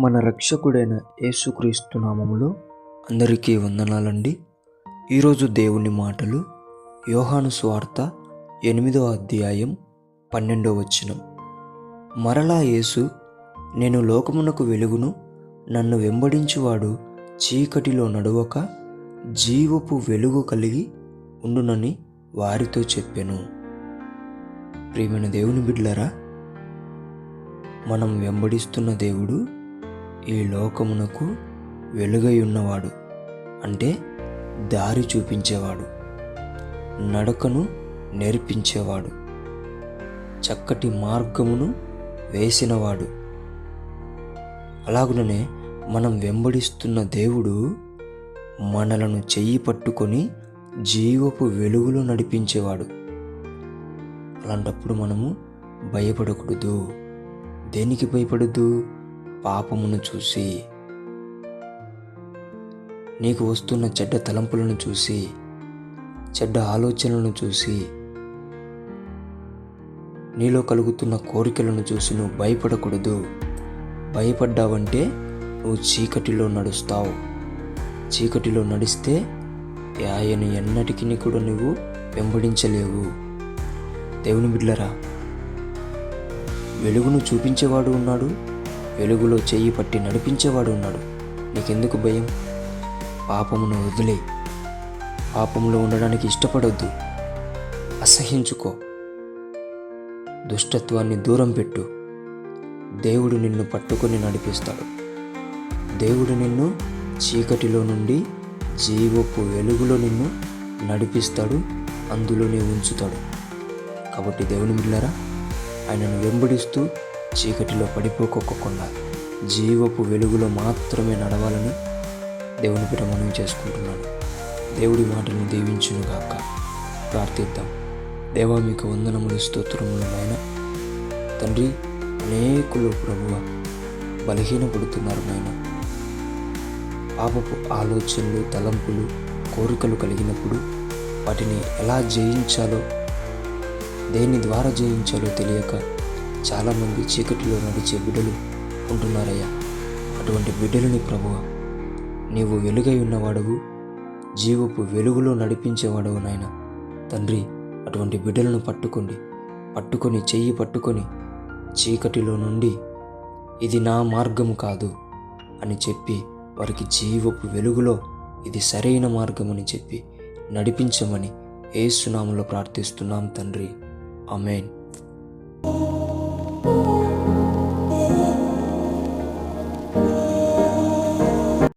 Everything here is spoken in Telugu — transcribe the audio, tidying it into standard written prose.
మన రక్షకుడైన యేసుక్రీస్తు నామములో అందరికీ వందనాలండి. ఈరోజు దేవుని మాటలు యోహాను సువార్త 8వ అధ్యాయం 12వ వచనం. మరలా యేసు, నేను లోకమునకు వెలుగును, నన్ను వెంబడించువాడు చీకటిలో నడవక జీవపు వెలుగు కలిగి ఉండునని వారితో చెప్పెను. ప్రియమైన దేవుని బిడ్డలారా, మనం వెంబడిస్తున్న దేవుడు ఈ లోకమునకు వెలుగై ఉన్నవాడు, అంటే దారి చూపించేవాడు, నడకను నేర్పించేవాడు, చక్కటి మార్గమును వేసినవాడు. అలాగుననే మనం వెంబడిస్తున్న దేవుడు మనలను చెయ్యి పట్టుకొని జీవపు వెలుగులో నడిపించేవాడు. అలాంటప్పుడు మనము భయపడకూడదు. దేనికి భయపడద్దు? పాపమును చూసి, నీకు వస్తున్న చెడ్డ తలంపులను చూసి, చెడ్డ ఆలోచనలను చూసి, నీలో కలుగుతున్న కోరికలను చూసి నువ్వు భయపడకూడదు. భయపడ్డావంటే నువ్వు చీకటిలో నడుస్తావు. చీకటిలో నడిస్తే ఆయన ఎన్నటికీ కూడా నువ్వు వెంబడించలేవు. దేవుని బిడ్డలారా, వెలుగును చూపించేవాడు ఉన్నాడు, వెలుగులో చెయ్యి పట్టి నడిపించేవాడు ఉన్నాడు. నీకెందుకు భయం? పాపమును వదిలే. పాపములో ఉండడానికి ఇష్టపడొద్దు. అసహించుకో. దుష్టత్వాన్ని దూరం పెట్టు. దేవుడు నిన్ను పట్టుకొని నడిపిస్తాడు. దేవుడు నిన్ను చీకటిలో నుండి జీవపు వెలుగులో నిన్ను నడిపిస్తాడు, అందులోనే ఉంచుతాడు. కాబట్టి దేవుని బిడ్డలారా, ఆయనను వెంబడిస్తూ చీకటిలో పడిపోకోకుండా జీవపు వెలుగులో మాత్రమే నడవాలని దేవుని బిడ్డ మనం చేసుకుంటున్నాను. దేవుడి మాటలను దీవించును గాక. ప్రార్థిద్దాం. దేవా, మీకు వందనములు, స్తోత్రములు నాయన. తండ్రి, అనేకులు ప్రభువ బలహీనపడుతున్నారు నాయన. పాపపు ఆలోచనలు, తలంపులు, కోరికలు కలిగినప్పుడు వాటిని ఎలా జయించాలో, దేని ద్వారా జయించాలో తెలియక చాలామంది చీకటిలో నడిచే బిడ్డలు ఉంటున్నారయ్యా. అటువంటి బిడ్డలని ప్రభువ, నీవు వెలుగై ఉన్నవాడవు, జీవపు వెలుగులో నడిపించేవాడవు నాయన. తండ్రి, అటువంటి బిడ్డలను పట్టుకొని చెయ్యి పట్టుకొని చీకటిలో నుండి ఇది నా మార్గం కాదు అని చెప్పి వారికి జీవపు వెలుగులో ఇది సరైన మార్గం అని చెప్పి నడిపించమని యేసు నామములో ప్రార్థిస్తున్నాం తండ్రి. ఆమేన్.